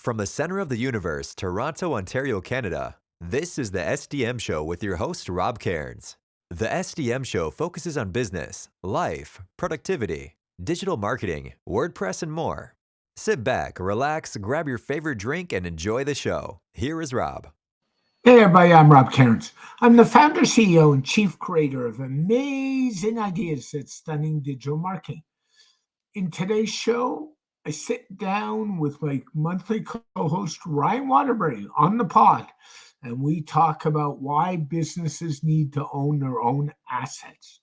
From the center of the universe, Toronto, Ontario, Canada, this is the SDM Show with your host, Rob Cairns. The SDM Show focuses on business, life, productivity, digital marketing, WordPress, and more. Sit back, relax, grab your favorite drink, and enjoy the show. Here is Rob. Hey everybody, I'm Rob Cairns. I'm the founder, CEO, and chief creator of amazing ideas at Stunning Digital Marketing. In today's show, I sit down with my monthly co-host, Ryan Waterbury, on the pod, and we talk about why businesses need to own their own assets.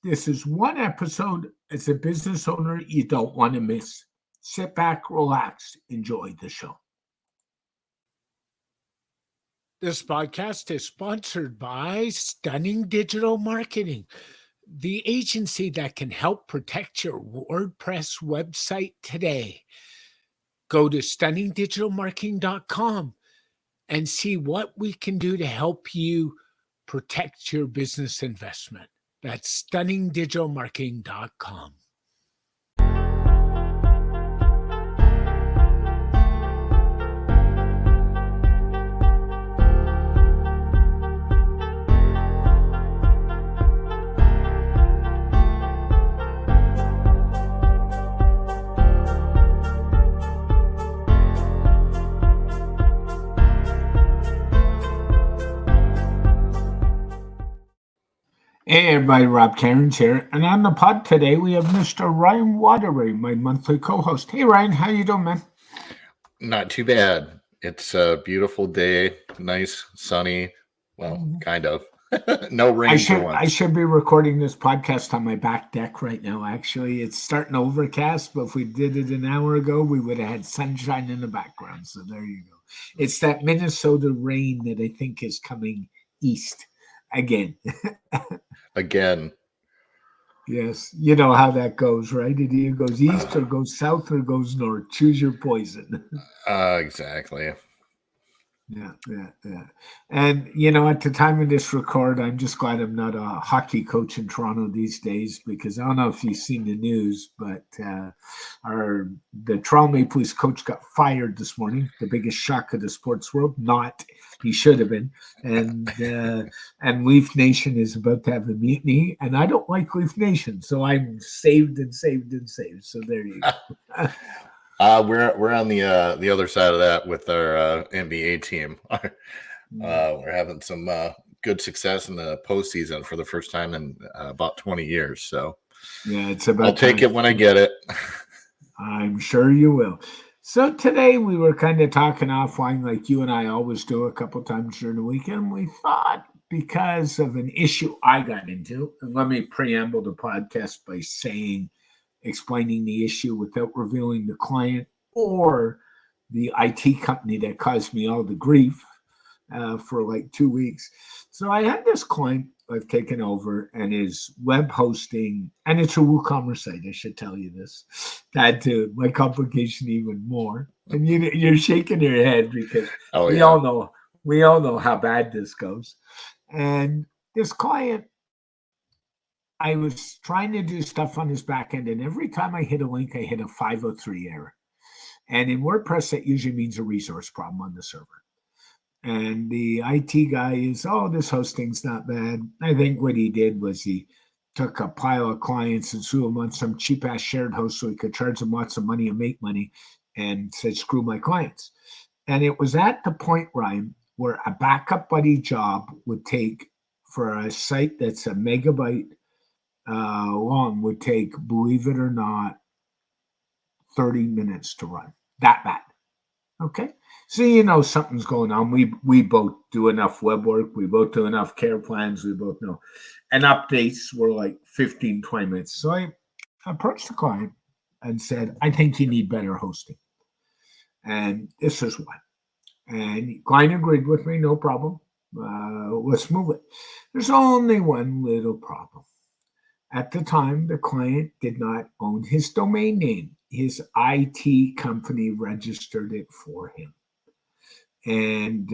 This is one episode as a business owner you don't want to miss. Sit back, relax, enjoy the show. This podcast is sponsored by Stunning Digital Marketing, the agency that can help protect your WordPress website today. Go to stunningdigitalmarketing.com and see what we can do to help you protect your business investment. That's stunningdigitalmarketing.com. Hey everybody, Rob Cairns here, and on the pod today we have Mr. Ryan Waterbury, my monthly co-host. Hey Ryan, how you doing, man? Not too bad. It's a beautiful day, nice, sunny. Well, kind of. No rain. I should be recording this podcast on my back deck right now. Actually, it's starting to overcast, but if we did it an hour ago, we would have had sunshine in the background. So there you go. It's that Minnesota rain that I think is coming east again. Again. Yes. You know how that goes, right? It either goes east or goes south or goes north. Choose your poison. Exactly. Yeah. And, at the time of this record, I'm just glad I'm not a hockey coach in Toronto these days, because I don't know if you've seen the news, but the Toronto Maple Leafs coach got fired this morning. The biggest shock of the sports world. Not. He should have been. And Leaf Nation is about to have a mutiny, and I don't like Leaf Nation, so I'm saved. So there you go. We're on the other side of that with our NBA team. We're having some good success in the postseason for the first time in about 20 years. So yeah, it's about. I'll take it when I get it. I'm sure you will. So today we were kind of talking offline, like you and I always do a couple times during the weekend. We thought, because of an issue I got into, and let me preamble the podcast by explaining the issue without revealing the client or the IT company that caused me all the grief for like 2 weeks. So I had this client I've taken over and is web hosting, and it's a WooCommerce site. I should tell you this. That my complication even more. And you're shaking your head because we all know how bad this goes. And this client, I was trying to do stuff on his back end, and every time I hit a link, I hit a 503 error. And in WordPress, that usually means a resource problem on the server. And the IT guy is, this hosting's not bad. I think what he did was he took a pile of clients and threw them on some cheap-ass shared host so he could charge them lots of money and make money, and said, screw my clients. And it was at the point, Ryan, where a backup buddy job would take, for a site that's a megabyte long, would take, believe it or not, 30 minutes to run. That bad. Okay. So something's going on. We both do enough web work. We both do enough care plans. We both know. And updates were like 15, 20 minutes. So I approached the client and said, I think you need better hosting. And this is why. And the client agreed with me, no problem. Let's move it. There's only one little problem. At the time, the client did not own his domain name. His IT company registered it for him. And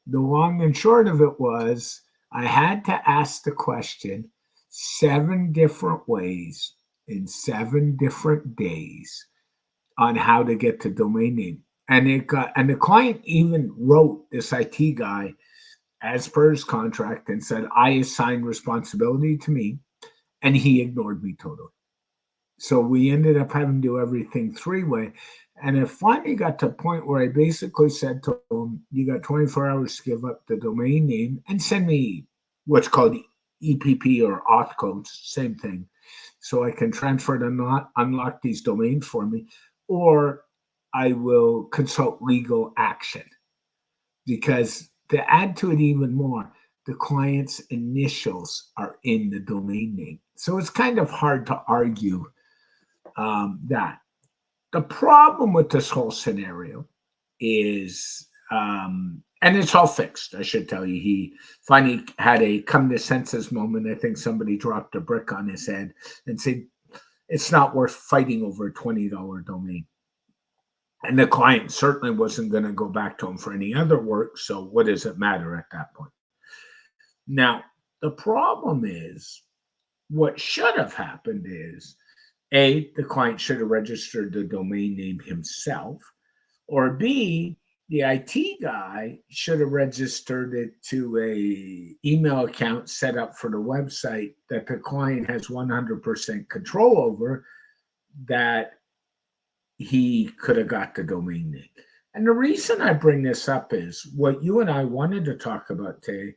the long and short of it was, I had to ask the question 7 different ways in 7 different days on how to get the domain name. And the client even wrote this IT guy as per his contract and said, I assigned responsibility to me, and he ignored me totally. So we ended up having to do everything three-way. And it finally got to a point where I basically said to him, you got 24 hours to give up the domain name and send me what's called EPP or auth codes, same thing. So I can transfer to not unlock these domains for me, or I will consult legal action. Because to add to it even more, the client's initials are in the domain name. So it's kind of hard to argue that. The problem with this whole scenario is, and it's all fixed, I should tell you. He finally had a come to senses moment. I think somebody dropped a brick on his head and said, it's not worth fighting over a $20 domain. And the client certainly wasn't going to go back to him for any other work. So what does it matter at that point? Now, the problem is what should have happened is A, the client should have registered the domain name himself, or B, the IT guy should have registered it to a email account set up for the website that the client has 100% control over, that he could have got the domain name. And the reason I bring this up is what you and I wanted to talk about today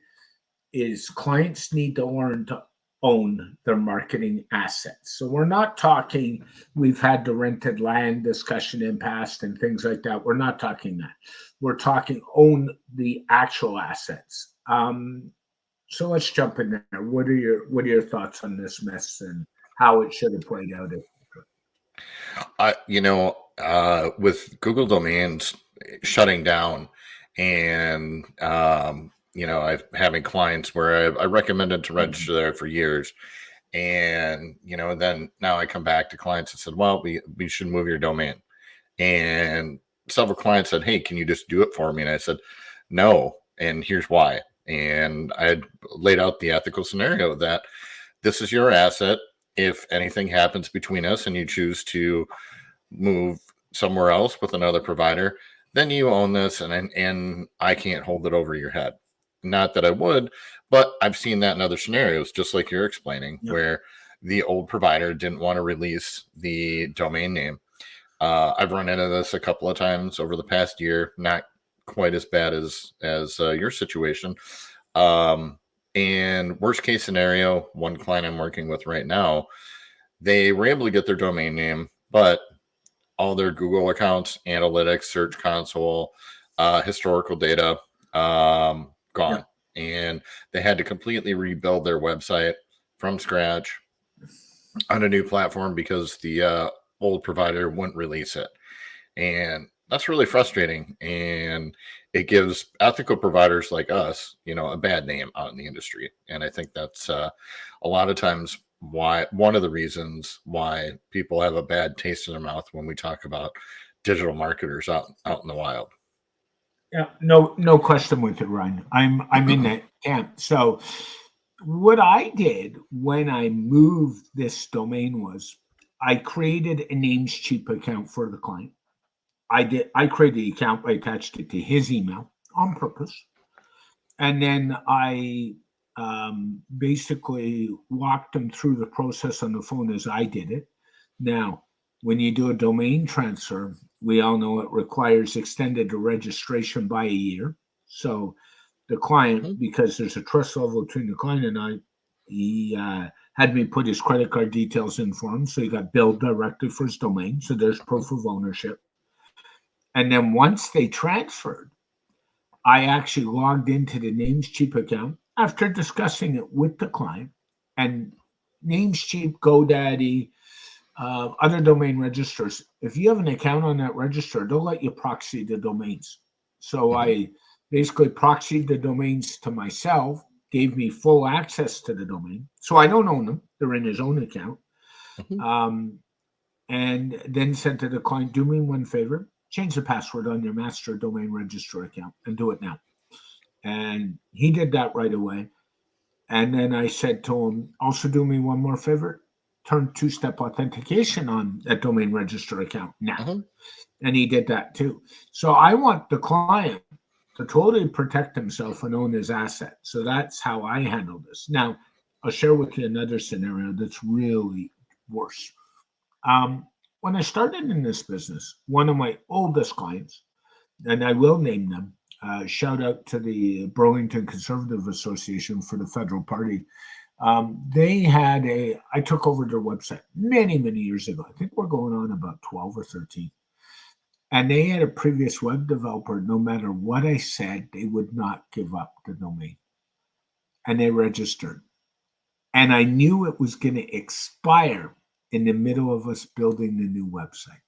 is clients need to learn to own their marketing assets. So we're not talking, we've had the rented land discussion in past and things like that. We're not talking that. We're talking own the actual assets. So let's jump in there. What are your thoughts on this mess and how it should have played out? With Google domains shutting down, and I've having clients where I recommended to register there for years, and then now I come back to clients and said, well, we should move your domain, and several clients said, hey, can you just do it for me? And I said, no, and here's why. And I had laid out the ethical scenario that this is your asset. If anything happens between us and you choose to move somewhere else with another provider, then you own this, and I can't hold it over your head. Not that I would, but I've seen that in other scenarios, just like you're explaining, where the old provider didn't want to release the domain name. I've run into this a couple of times over the past year, not quite as bad as your situation. And worst case scenario, one client I'm working with right now, they were able to get their domain name, but all their Google accounts, analytics, search console, historical data, gone. Yeah. And they had to completely rebuild their website from scratch on a new platform because the old provider wouldn't release it. And that's really frustrating. And it gives ethical providers like us, a bad name out in the industry. And I think that's a lot of times one of the reasons why people have a bad taste in their mouth when we talk about digital marketers out in the wild. Yeah, no question with it, Ryan. I'm in that camp. So what I did when I moved this domain was I created a Namescheap account for the client. I created the account, I attached it to his email on purpose. And then I basically walked him through the process on the phone as I did it. Now, when you do a domain transfer, we all know it requires extended registration by a year. So the client, because there's a trust level between the client and I, he had me put his credit card details in for him. So he got billed directly for his domain. So there's proof of ownership. And then once they transferred, I actually logged into the Namescheap account after discussing it with the client. And Namescheap, GoDaddy, other domain registers, if you have an account on that register, they'll let you proxy the domains. So I basically proxied the domains to myself, gave me full access to the domain. So I don't own them. They're in his own account. And then said to the client, do me one favor, change the password on your master domain register account and do it now. And he did that right away. And then I said to him, also do me one more favor, turn two-step authentication on that domain register account now. Mhm. And he did that too. So I want the client to totally protect himself and own his asset. So that's how I handle this. Now, I'll share with you another scenario that's really worse. When I started in this business, one of my oldest clients, and I will name them, shout out to the Burlington Conservative Association for the federal party. I took over their website many, many years ago. I think we're going on about 12 or 13. And they had a previous web developer, no matter what I said, they would not give up the domain. And they registered. And I knew it was going to expire in the middle of us building the new website.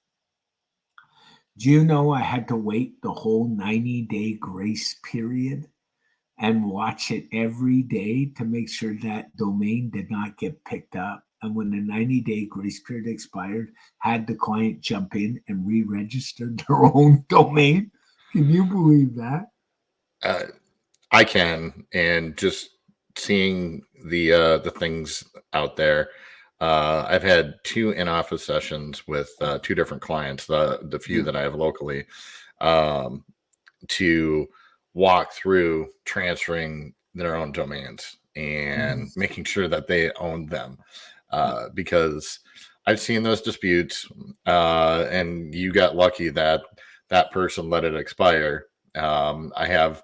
Do you know I had to wait the whole 90-day grace period and watch it every day to make sure that domain did not get picked up? And when the 90-day grace period expired, had the client jump in and re-register their own domain? Can you believe that? I can, and just seeing the things out there. I've had 2 in-office sessions with 2 different clients, the few that I have locally, to walk through transferring their own domains and making sure that they own them, because I've seen those disputes, and you got lucky that that person let it expire. I have,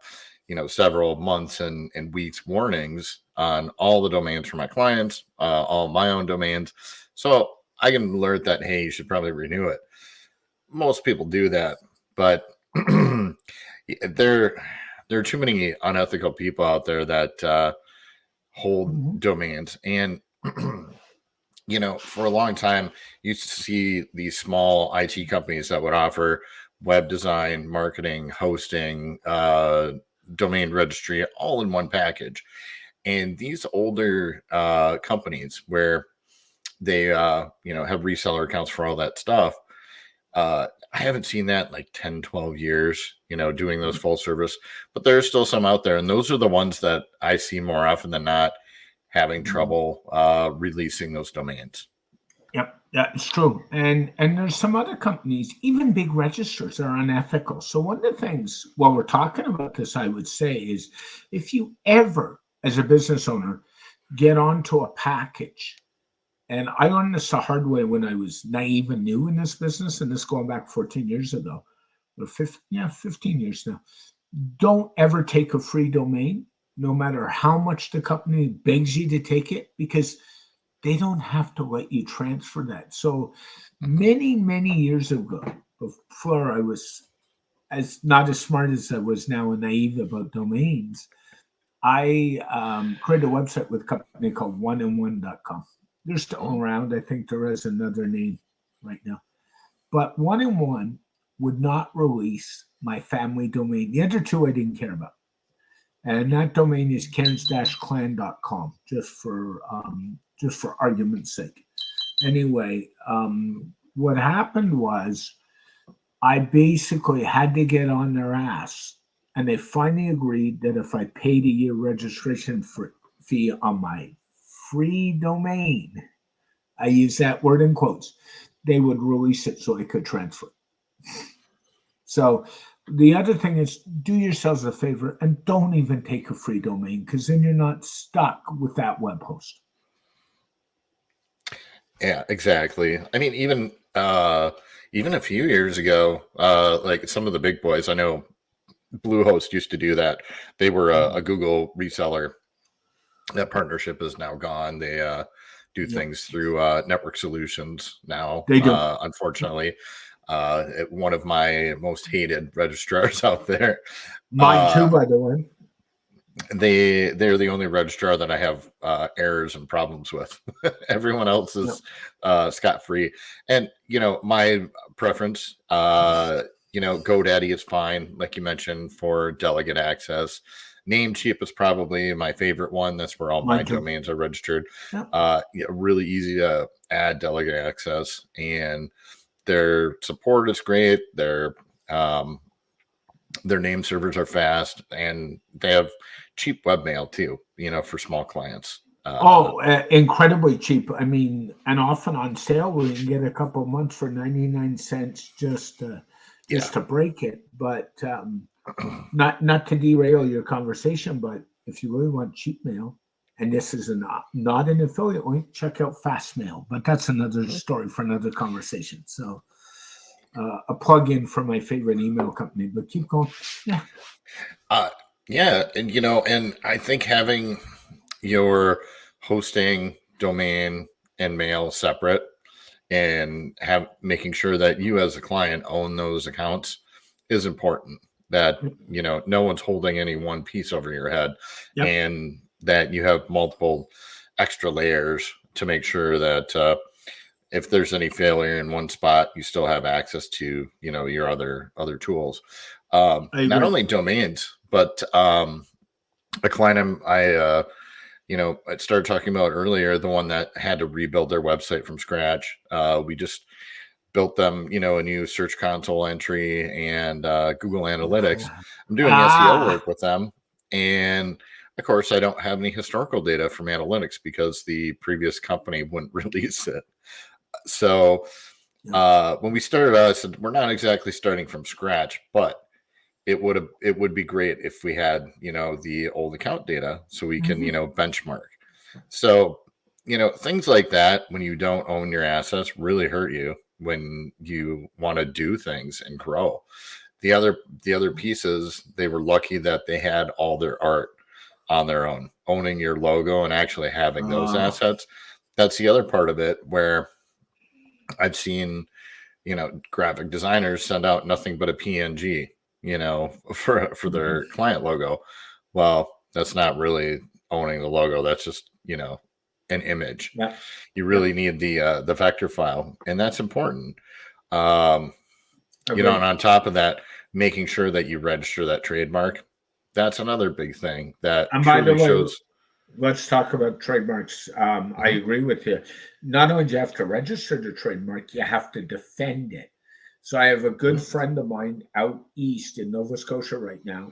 several months and weeks warnings on all the domains for my clients, all my own domains. So I can alert that, hey, you should probably renew it. Most people do that, but there are too many unethical people out there that hold domains. And for a long time, you used to see these small IT companies that would offer web design, marketing, hosting, domain registry, all in one package. And these older companies where they, have reseller accounts for all that stuff, I haven't seen that in like 10, 12 years, doing those full service, but there's still some out there. And those are the ones that I see more often than not having trouble releasing those domains. Yep, that's true. And there's some other companies, even big registrars, are unethical. So one of the things while we're talking about this, I would say is if you ever, as a business owner, get onto a package, and I learned this the hard way when I was naive and new in this business, and this going back 14 years ago, or 15 years now. Don't ever take a free domain, no matter how much the company begs you to take it, because they don't have to let you transfer that. So many, many years ago, before I was not as smart as I was now and naive about domains, I created a website with a company called oneandone.com. They're still around. I think there is another name right now. But One and One would not release my family domain. The other 2 I didn't care about. And that domain is cairns-clan.com, just for argument's sake. Anyway, what happened was I basically had to get on their ass, and they finally agreed that if I paid a year registration fee on my free domain, I use that word in quotes, they would release it so I could transfer it. So the other thing is, do yourselves a favor and don't even take a free domain, because then you're not stuck with that web host. Yeah, exactly. I mean, even a few years ago, like some of the big boys, I know Bluehost used to do that. They were a Google reseller. That partnership is now gone. They do things through Network Solutions now. They do. Unfortunately, one of my most hated registrars out there. Mine too, by the way. They're the only registrar that I have errors and problems with. Everyone else is scot-free. And my preference, GoDaddy is fine, like you mentioned, for delegate access. Namecheap is probably my favorite one. That's where all my domains are registered. Really easy to add delegate access, and their support is great. Their name servers are fast, and they have cheap webmail too, for small clients. Incredibly cheap. I mean, and often on sale, we can get a couple of months for 99 cents just to break it. But not to derail your conversation, but if you really want cheap mail, and this is not an affiliate link, check out Fast Mail. But that's another story for another conversation. So a plug-in for my favorite email company. But keep going. Yeah. And and I think having your hosting, domain, and mail separate, and making sure that you as a client own those accounts is important. That no one's holding any one piece over your head, and that you have multiple extra layers to make sure that if there's any failure in one spot, you still have access to your other tools. Not only domains, but a client I started talking about earlier, the one that had to rebuild their website from scratch. We just built them, a new Search Console entry and Google Analytics. I'm doing SEO work with them. And of course, I don't have any historical data from analytics because the previous company wouldn't release it. So when we started out, I said, we're not exactly starting from scratch, but it would be great if we had, the old account data so we can, benchmark. So, things like that, when you don't own your assets, really hurt you when you want to do things and grow. The other pieces, they were lucky that they had all their art on their own. Owning your logo and actually having those assets, that's the other part of it, where I've seen, graphic designers send out nothing but a PNG, for their client logo. Well, that's not really owning the logo. That's just, an image. Yeah. You really need the vector file, and that's important. And on top of that, making sure that you register that trademark. That's another big thing that truly shows. Let's talk about trademarks. I agree with you. Not only do you have to register the trademark, you have to defend it. So I have a good friend of mine out east in Nova Scotia right now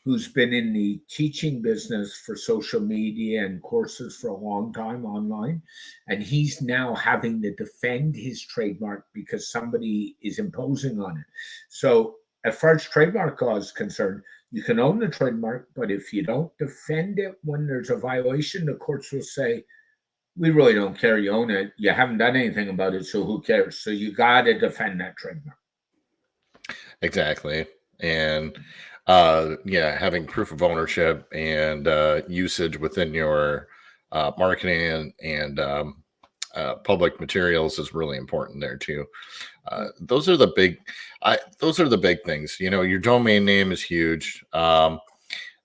who's been in the teaching business for social media and courses for a long time online. And he's now having to defend his trademark because somebody is imposing on it. So as far as trademark law is concerned, you can own the trademark, but if you don't defend it when there's a violation, the courts will say, we really don't care, you own it. You haven't done anything about it, so who cares? So you got to defend that trademark. Exactly. And having proof of ownership and usage within your marketing and public materials is really important there too. Those are the big things. Your domain name is huge.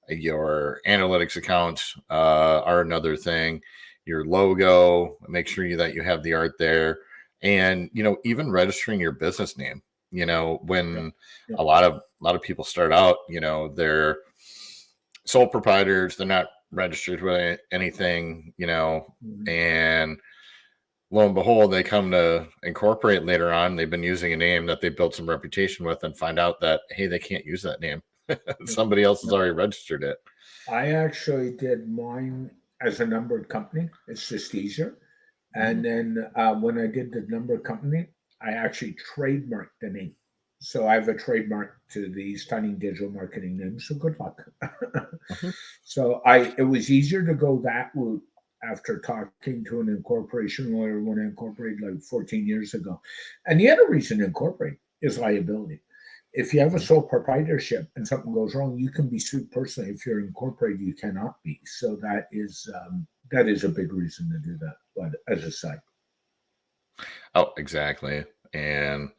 Your analytics accounts are another thing. Your logo, make sure that you have the art there, and even registering your business name. When a lot of people start out, they're sole proprietors, they're not registered with anything, and lo and behold, they come to incorporate later on. They've been using a name that they built some reputation with and find out that, hey, they can't use that name. Somebody else has already registered it. I actually did mine as a numbered company. It's just easier. And then when I did the numbered company, I actually trademarked the name. So I have a trademark to the stunning digital marketing name. So good luck. So it was easier to go that route after talking to an incorporation lawyer when I incorporated like 14 years ago. And the other reason to incorporate is liability. If you have a sole proprietorship and something goes wrong, you can be sued personally. If you're incorporated, you cannot be. So that is a big reason to do that. But as a side. Oh, exactly. And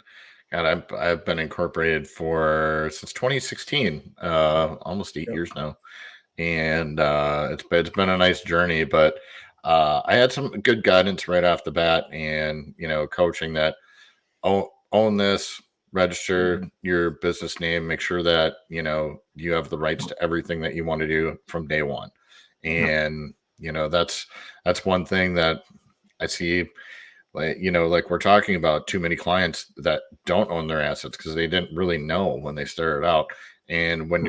God, I've been incorporated since 2016, almost 8 years now, and it's been a nice journey. But I had some good guidance right off the bat, and coaching that own this, register your business name, make sure that you have the rights to everything that you want to do from day one, and that's one thing that I see. Like we're talking about, too many clients that don't own their assets because they didn't really know when they started out. And when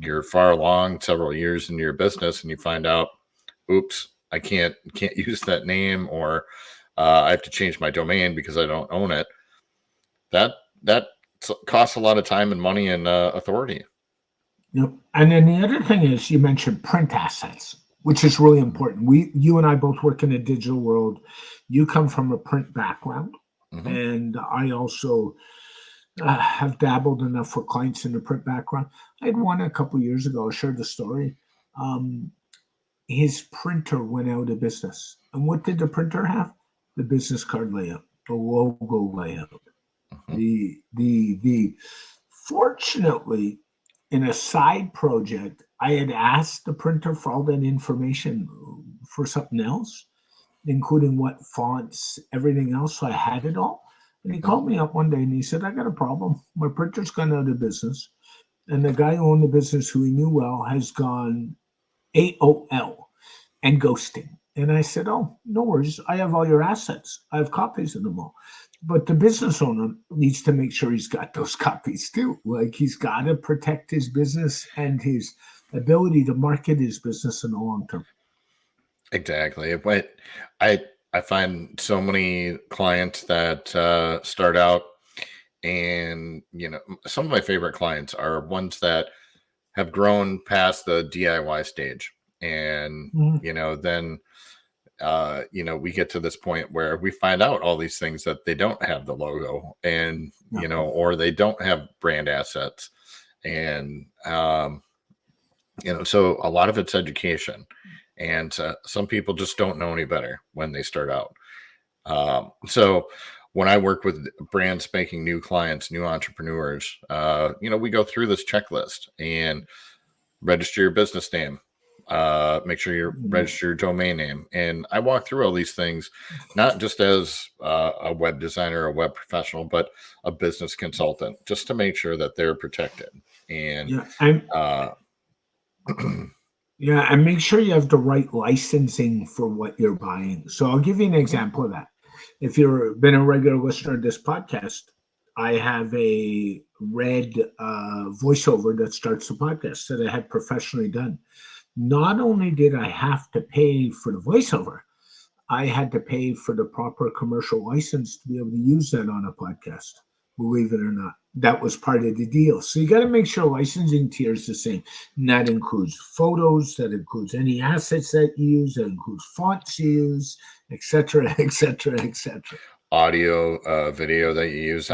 you're far along, several years into your business, and you find out, oops, I can't use that name, or I have to change my domain because I don't own it. That costs a lot of time and money and authority. Yep. And then the other thing is, you mentioned print assets, which is really important. You and I both work in the digital world. You come from a print background, and I also have dabbled enough with clients in the print background. I had one a couple of years ago. I shared the story. His printer went out of business, and what did the printer have? The business card layout, the logo layout, the. Fortunately, in a side project, I had asked the printer for all that information for something else, including what fonts, everything else. So I had it all. And he called me up one day and he said, I got a problem. My printer's gone out of business. And the guy who owned the business, who he knew well, has gone AOL and ghosting. And I said, oh, no worries. I have all your assets. I have copies of them all. But the business owner needs to make sure he's got those copies too. Like, he's got to protect his business and his ability to market his business in the long term. Exactly. But I find so many clients that start out, and some of my favorite clients are ones that have grown past the DIY stage, and then we get to this point where we find out all these things that they don't have the logo, and or they don't have brand assets, and so a lot of it's education, and some people just don't know any better when they start out. So when I work with brand spanking new clients, new entrepreneurs, we go through this checklist and register your business name. Make sure you register your domain name. And I walk through all these things, not just as a web designer or a web professional, but a business consultant, just to make sure that they're protected. And and make sure you have the right licensing for what you're buying. So I'll give you an example of that. If you've been a regular listener to this podcast, I have a red voiceover that starts the podcast that I had professionally done. Not only did I have to pay for the voiceover, I had to pay for the proper commercial license to be able to use that on a podcast. Believe it or not, that was part of the deal. So you got to make sure licensing tier is the same. And that includes photos, that includes any assets that you use, that includes fonts you use, etc., etc., etc. Audio, video that you use.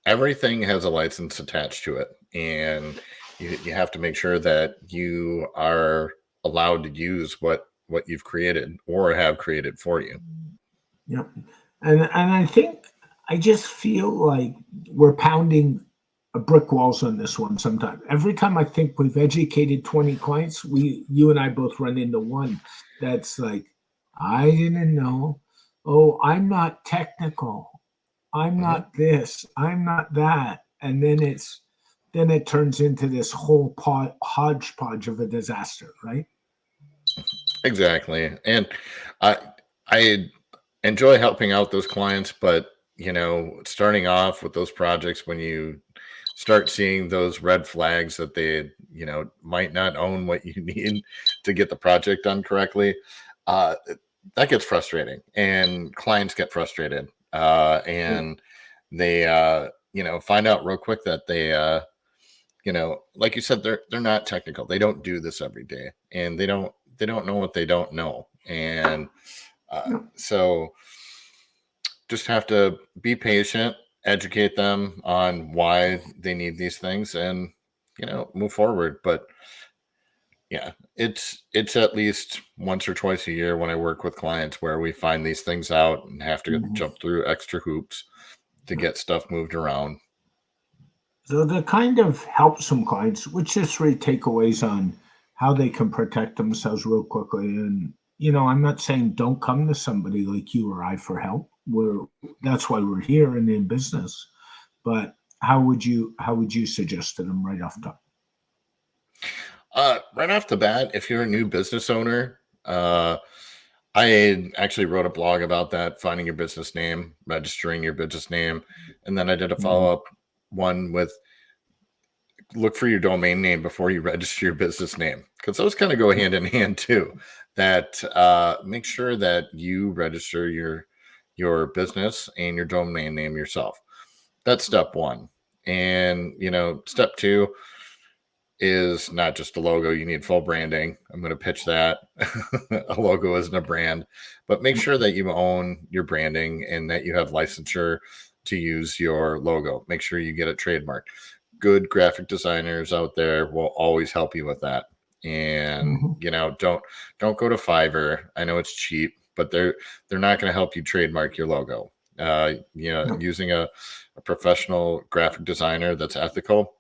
Everything has a license attached to it, and you have to make sure that you are allowed to use what you've created or have created for you. Yep. And I think, I just feel like we're pounding brick walls on this one sometimes. Every time I think we've educated 20 clients, you and I both run into one that's like, I didn't know. Oh, I'm not technical. I'm not this. I'm not that. And then it turns into this whole hodgepodge of a disaster, right? Exactly. And I enjoy helping out those clients, but starting off with those projects, when you start seeing those red flags that they might not own what you need to get the project done correctly, that gets frustrating, and clients get frustrated, and they find out real quick that they like you said, they're not technical. They don't do this every day, and they don't know what they don't know. And so just have to be patient, educate them on why they need these things, and move forward. But yeah, it's at least once or twice a year when I work with clients where we find these things out and have to jump through extra hoops to get stuff moved around. So to kind of help some clients, which just three takeaways on how they can protect themselves real quickly. And I'm not saying don't come to somebody like you or I for help. That's why we're here and in business. But how would you suggest to them right off the top? Right off the bat, if you're a new business owner, I actually wrote a blog about that, finding your business name, registering your business name, and then I did a follow-up one with look for your domain name before you register your business name, because those kind of go hand in hand too. That make sure that you register your business and your domain name yourself. That's step one. And step two is not just a logo. You need full branding. I'm going to pitch that. A logo isn't a brand, but make sure that you own your branding and that you have licensure to use your logo. Make sure you get it trademarked. Good graphic designers out there will always help you with that. And don't go to Fiverr. I know it's cheap, but they're not going to help you trademark your logo. Using a professional graphic designer that's ethical,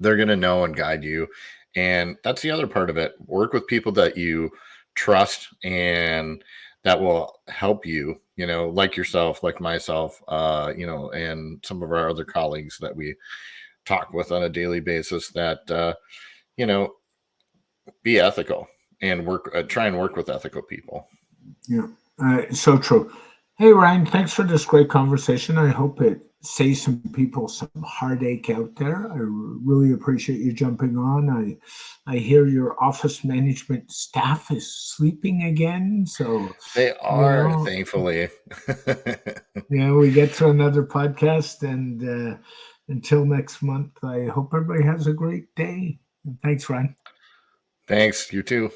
they're going to know and guide you. And that's the other part of it. Work with people that you trust and that will help you, like yourself, like myself, and some of our other colleagues that we talk with on a daily basis that, be ethical and try and work with ethical people. Yeah, so true. Hey, Ryan, thanks for this great conversation. I hope it saves some people some heartache out there. I really appreciate you jumping on. I hear your office management staff is sleeping again. So they are, thankfully. Yeah, we get to another podcast, and until next month, I hope everybody has a great day. Thanks, Ryan. Thanks. You too.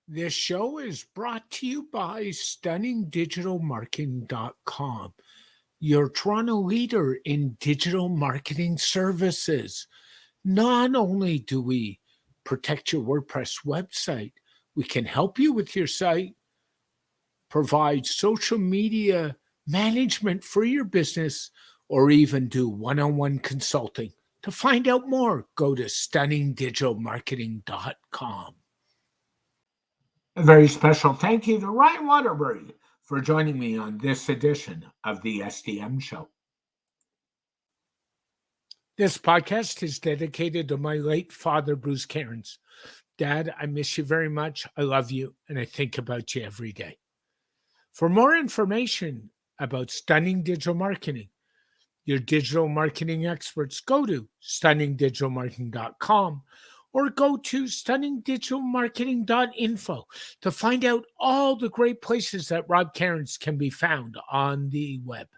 This show is brought to you by StunningDigitalMarketing.com, your Toronto leader in digital marketing services. Not only do we protect your WordPress website, we can help you with your site, provide social media management for your business, or even do one-on-one consulting. To find out more, go to StunningDigitalMarketing.com. A very special thank you to Ryan Waterbury for joining me on this edition of the SDM Show. This podcast is dedicated to my late father, Bruce Cairns. Dad, I miss you very much. I love you, and I think about you every day. For more information about Stunning Digital Marketing, your digital marketing experts, go to StunningDigitalMarketing.com or go to StunningDigitalMarketing.info to find out all the great places that Rob Cairns can be found on the web.